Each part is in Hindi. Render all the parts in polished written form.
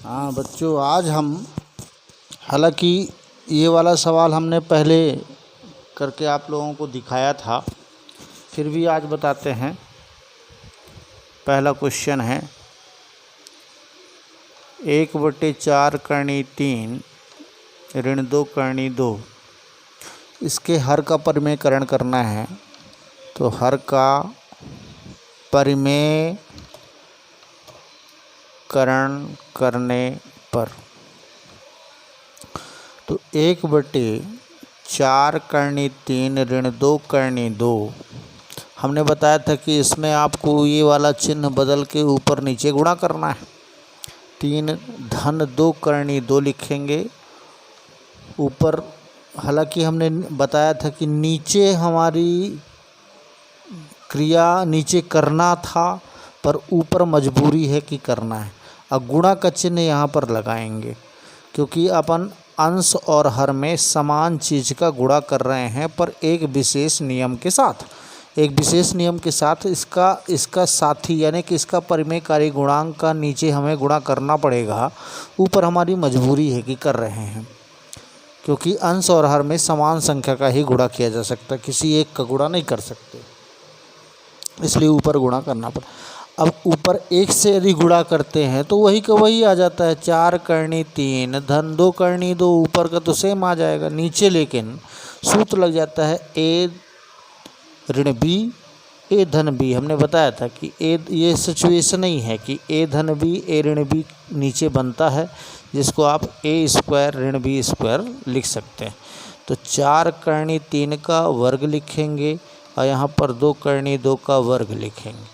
हाँ बच्चों, आज हम हालांकि ये वाला सवाल हमने पहले करके आप लोगों को दिखाया था, फिर भी आज बताते हैं। पहला क्वेश्चन है 1/4 करनी 3 ऋण 2 करनी 2। इसके हर का परिमेयकरण करना है। तो हर का परिमेयकरण करने पर तो 1/4 करनी 3 ऋण 2 करनी 2। हमने बताया था कि इसमें आपको ये वाला चिन्ह बदल के ऊपर नीचे गुणा करना है। 3 धन 2 करनी 2 लिखेंगे ऊपर। हालांकि हमने बताया था कि नीचे हमारी क्रिया नीचे करना था, पर ऊपर मजबूरी है कि करना है। अब गुणा का चिन्ह यहाँ पर लगाएंगे, क्योंकि अपन अंश और हर में समान चीज़ का गुणा कर रहे हैं, पर एक विशेष नियम के साथ। इसका साथी यानी कि इसका परिमेयकारी गुणांक का नीचे हमें गुणा करना पड़ेगा। ऊपर हमारी मजबूरी है कि कर रहे हैं, क्योंकि अंश और हर में समान संख्या का ही गुणा किया जा सकता है, किसी एक का गुणा नहीं कर सकते, इसलिए ऊपर गुणा करना पड़ा। अब ऊपर एक से यदि गुणा करते हैं तो वही का वही आ जाता है। 4 करनी 3 धन 2 करनी 2। ऊपर का तो सेम आ जाएगा, नीचे लेकिन सूत्र लग जाता है ए ऋण बी ए धन बी। हमने बताया था कि ये सिचुएशन नहीं है कि ए धन बी ए ऋण बी नीचे बनता है, जिसको आप ए स्क्वायर ऋण बी स्क्वायर लिख सकते हैं। तो 4 करनी 3 का वर्ग लिखेंगे और यहाँ पर 2 करनी 2 का वर्ग लिखेंगे।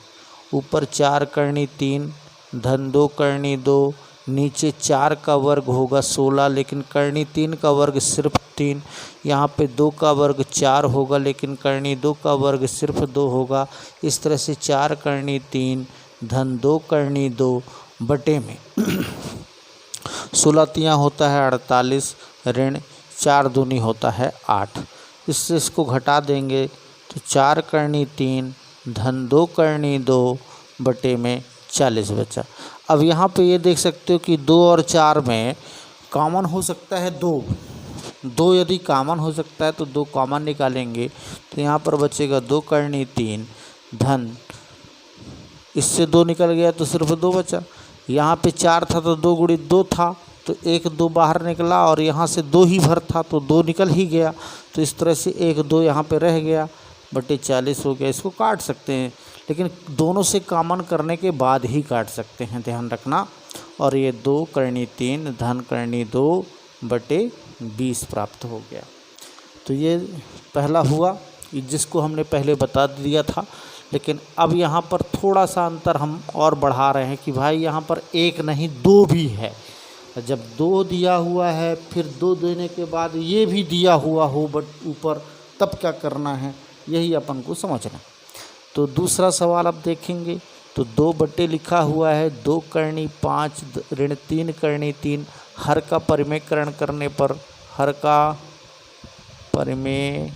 ऊपर 4 करनी 3 धन 2 करनी 2, नीचे 4 का वर्ग होगा 16, लेकिन करनी 3 का वर्ग सिर्फ 3। यहाँ पे 2 का वर्ग 4 होगा, लेकिन करनी 2 का वर्ग सिर्फ 2 होगा। इस तरह से 4 करनी 3 धन 2 करनी 2 बटे में 16 तियाँ होता है 48 ऋण 4 दूनी होता है 8। इससे इसको घटा देंगे तो 4 करनी 3 धन 2 करनी 2 बटे में 40 बचा। अब यहाँ पे ये देख सकते हो कि 2 और 4 में कॉमन हो सकता है 2 यदि कॉमन हो सकता है तो 2 कॉमन निकालेंगे। तो यहाँ पर बचेगा 2 करनी 3 धन, इससे 2 निकल गया तो सिर्फ 2 बचा। यहाँ पे 4 था तो 2 गुणित 2 था, तो 1 2 बाहर निकला, और यहाँ से 2 ही भर था तो 2 निकल ही गया। तो इस तरह से 1 2 यहाँ पे रह गया बटे 40 हो गया। इसको काट सकते हैं, लेकिन दोनों से कॉमन करने के बाद ही काट सकते हैं, ध्यान रखना। और ये 2 करनी 3 धन करनी 2 बटे 20 प्राप्त हो गया। तो ये पहला हुआ, जिसको हमने पहले बता दिया था। लेकिन अब यहाँ पर थोड़ा सा अंतर हम और बढ़ा रहे हैं कि भाई यहाँ पर 1 नहीं 2 भी है। जब 2 दिया हुआ है, फिर 2 देने के बाद ये भी दिया हुआ हो बट ऊपर, तब क्या करना है, यही अपन को समझना। तो दूसरा सवाल अब देखेंगे। तो 2 बटे लिखा हुआ है 2 करनी 5 ऋण 3 करनी 3। हर का परिमेयकरण करने पर, हर का परिमेयकरण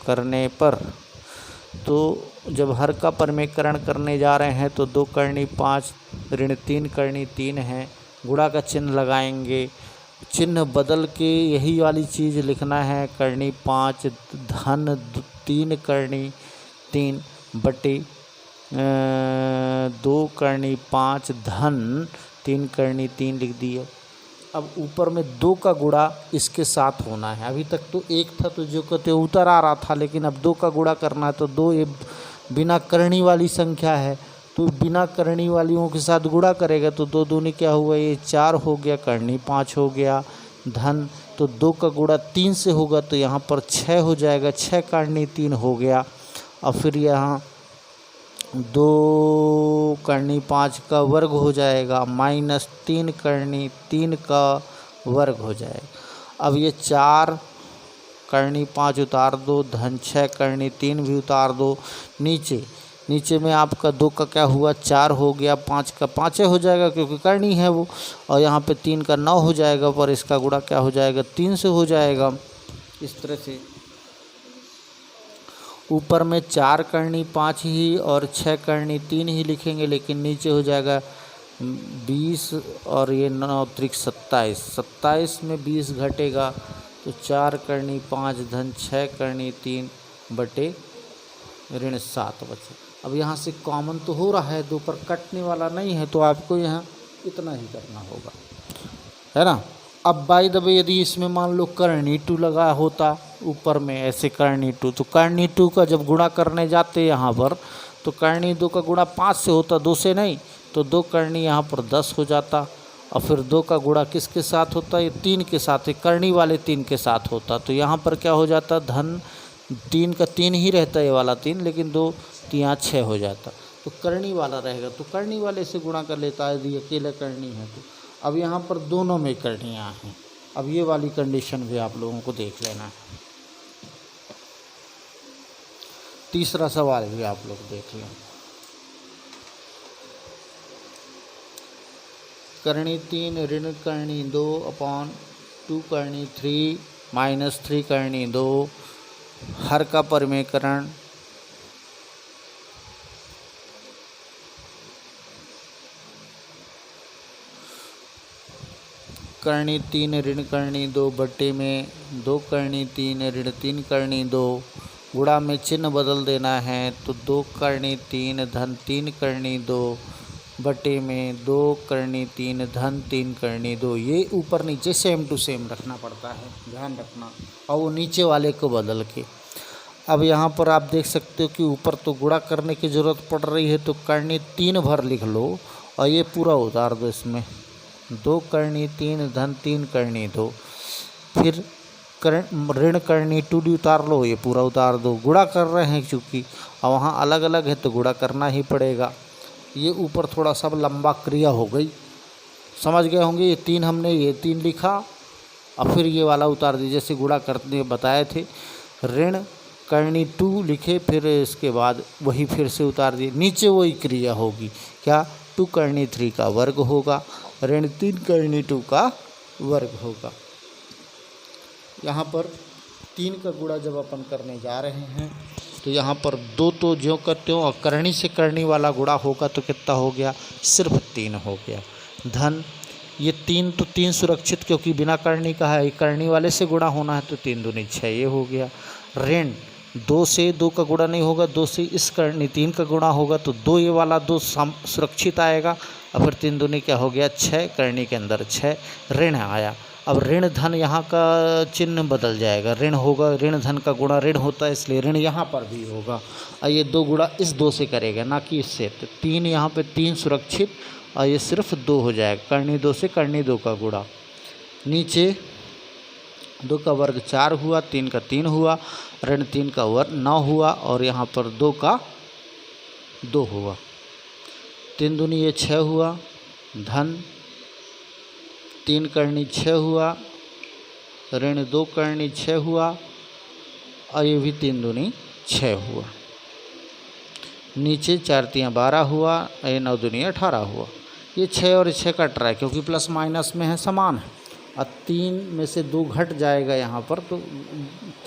करने पर, तो जब हर का परिमेयकरण करने जा रहे हैं तो 2 करनी 5 ऋण 3 करनी 3 है। गुणा का चिन्ह लगाएंगे, चिन्ह बदल के यही वाली चीज़ लिखना है। करनी 5 धन 3 करनी 3 बटे 2 करनी 5 धन 3 करनी 3 लिख दिए। अब ऊपर में 2 का गुणा इसके साथ होना है। अभी तक तो 1 था तो जो कहते उतर आ रहा था, लेकिन अब 2 का गुणा करना है। तो 2 ये बिना करनी वाली संख्या है, तो बिना करनी वालियों के साथ गुणा करेगा तो 2 दूनी क्या हुआ, ये 4 हो गया, करनी 5 हो गया, धन तो 2 का गुणा 3 से होगा तो यहाँ पर 6 हो जाएगा, 6 करनी 3 हो गया। और फिर यहाँ 2 करनी 5 का वर्ग हो जाएगा, माइनस 3 करनी 3 का वर्ग हो जाएगा। अब ये 4 करनी 5 उतार दो, धन 6 करनी 3 भी उतार दो। नीचे में आपका 2 का क्या हुआ 4 हो गया, 5 का 5 हो जाएगा क्योंकि करनी है वो, और यहाँ पे 3 का 9 हो जाएगा, पर इसका गुणा क्या हो जाएगा 3 से हो जाएगा। इस तरह से ऊपर में 4 करनी 5 ही और 6 करनी 3 ही लिखेंगे, लेकिन नीचे हो जाएगा 20 और ये 9 त्रिक 27, 27 में 20 घटेगा तो 4 करनी 5 धन 6 करनी 3 बटे ऋण 7 बचे। अब यहाँ से कॉमन तो हो रहा है, 2 पर कटने वाला नहीं है, तो आपको यहाँ इतना ही करना होगा, है ना। अब बाय द वे यदि इसमें मान लो करनी 2 लगा होता ऊपर में, ऐसे करनी 2, तो करनी 2 का जब गुणा करने जाते यहाँ पर, तो करनी 2 का गुणा 5 से होता, 2 से नहीं, तो 2 करनी यहाँ पर 10 हो जाता। और फिर 2 का गुणा किसके साथ होता, ये 3 के साथ, करनी वाले 3 के साथ होता। तो यहाँ पर क्या हो जाता, धन 3 का 3 ही रहता है, ये वाला 3, लेकिन 2 यहाँ 6 हो जाता, तो करनी वाला रहेगा, तो करनी वाले से गुणा कर लेता है यदि अकेले करनी है तो। अब यहाँ पर दोनों में करनियाँ हैं। अब ये वाली कंडीशन भी आप लोगों को देख लेना है। तीसरा सवाल भी आप लोग देख लें। करनी 3 ऋण करनी 2/2 करनी 3 माइनस 3 करनी 2 हर का परिमेयकरण करनी 3 ऋण करनी 2 बट्टे में 2 करनी 3 ऋण 3 करनी 2 गुणा में चिन्ह बदल देना है, तो 2 करनी 3 धन 3 करनी 2 बटे में 2 करनी 3 धन 3 करनी 2। ये ऊपर नीचे सेम टू सेम रखना पड़ता है, ध्यान रखना, और वो नीचे वाले को बदल के। अब यहाँ पर आप देख सकते हो कि ऊपर तो गुणा करने की ज़रूरत पड़ रही है, तो करनी 3 भर लिख लो और ये पूरा उतार दो इसमें, 2 करनी 3 धन 3 करनी 2, फिर ऋण करनी 2 उतार लो, ये पूरा उतार दो। गुणा कर रहे हैं चूँकि, और वहाँ अलग अलग है तो गुणा करना ही पड़ेगा। ये ऊपर थोड़ा सा लंबा क्रिया हो गई, समझ गए होंगे। ये 3 हमने ये 3 लिखा और फिर ये वाला उतार दिए, जैसे गुणा करते बताए थे। ऋण करनी 2 लिखे, फिर इसके बाद वही फिर से उतार दिए, नीचे वही क्रिया होगी, क्या 2 करनी 3 का वर्ग होगा, ऋण 3 करनी 2 का वर्ग होगा। यहाँ पर 3 का गुणा जब अपन करने जा रहे हैं तो यहाँ पर 2 तो ज्यों का त्यों, और करनी से करनी वाला गुणा होगा तो कितना हो गया, सिर्फ 3 हो गया। धन ये 3 तो 3 सुरक्षित, क्योंकि बिना करनी का है, करनी वाले से गुणा होना है, तो 3 दूनी 6 ये हो गया। ऋण 2 से 2 का गुणा नहीं होगा, 2 से इस करनी 3 का गुणा होगा, तो 2 ये वाला 2 सुरक्षित आएगा, और फिर 3 दूनी क्या हो गया 6, करनी के अंदर 6 ऋण आया। अब ऋण धन यहाँ का चिन्ह बदल जाएगा, ऋण होगा, ऋण धन का गुणा ऋण होता है, इसलिए ऋण यहाँ पर भी होगा, और ये 2 गुणा इस 2 से करेगा, ना कि इससे। तो 3 यहाँ पे 3 सुरक्षित, और ये सिर्फ 2 हो जाएगा, करनी 2 से करनी 2 का गुणा। नीचे 2 का वर्ग 4 हुआ, 3 का 3 हुआ, ऋण 3 का वर्ग 9 हुआ, और यहाँ पर 2 का 2 हुआ, 3 दूनी ये 6 हुआ, धन 3 करनी 6 हुआ, ऋण 2 करनी 6 हुआ, और ये भी 3 दूनी 6 हुआ। नीचे 4 तियाँ 12 हुआ, ये 9 दूनी 18 हुआ। ये 6 और 6 कट रहा है, क्योंकि प्लस माइनस में है, समान है। और 3 में से 2 घट जाएगा यहाँ पर, तो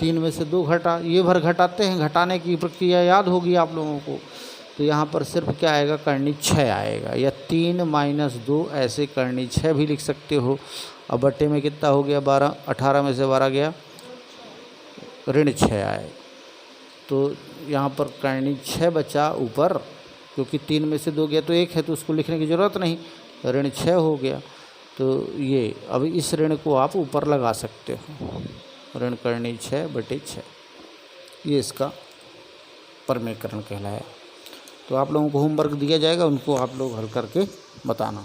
3 में से 2 घटा, ये भर घटाते हैं, घटाने की प्रक्रिया याद होगी आप लोगों को। तो यहाँ पर सिर्फ क्या आएगा, करनी 6 आएगा, या 3 माइनस 2 ऐसे करनी 6 भी लिख सकते हो। अब बट्टे में कितना हो गया 12, 18 में से 12 गया, ऋण 6 आए, तो यहाँ पर करनी 6 बचा ऊपर, क्योंकि 3 में से 2 गया तो 1 है, तो उसको लिखने की ज़रूरत नहीं, ऋण 6 हो गया। तो ये अब इस ऋण को आप ऊपर लगा सकते हो, ऋण करनी 6 बटे 6, ये इसका परिमेयकरण कहलाया। तो आप लोगों को होमवर्क दिया जाएगा, उनको आप लोग हल करके बताना।